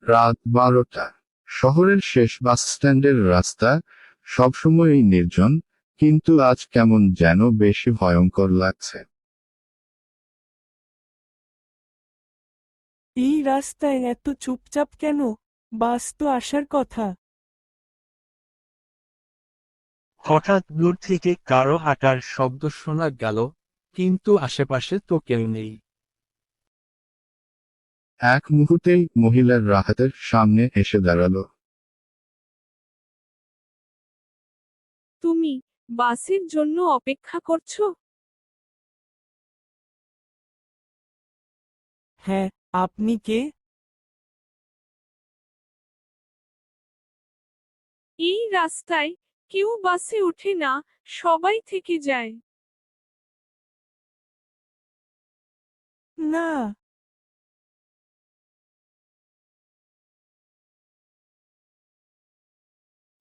রাত 12টা। শহরের শেষ বাস স্ট্যান্ডের রাস্তা সবসময়ই নির্জন, কিন্তু আজ কেমন যেন বেশি ভয়ঙ্কর লাগছে। এই রাস্তায় এত চুপচাপ কেন? বাস তো আসার কথা। হঠাৎ দূর থেকে কারো হাঁটার শব্দ শোনা গেল, কিন্তু আশেপাশে তো কেউ নেই। এক মুহূর্তেই মহিলার রাহাতের সামনে এসে দাঁড়ালো। তুমি বাসের জন্য অপেক্ষা করছো? হ্যাঁ, আপনি কে? এই রাস্তায় কেউ বাসে ওঠে না, সবাই থেকে যায়। না।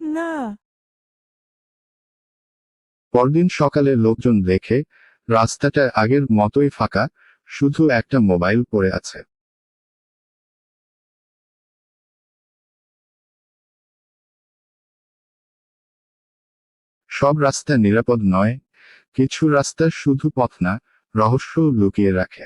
না। পরদিন সকালে লোকজন দেখে রাস্তাটা আগের মতোই ফাঁকা, শুধু একটা মোবাইল পড়ে আছে। সব রাস্তা নিরাপদ নয়, কিছু রাস্তা শুধু পথ না, রহস্য লুকিয়ে রাখে।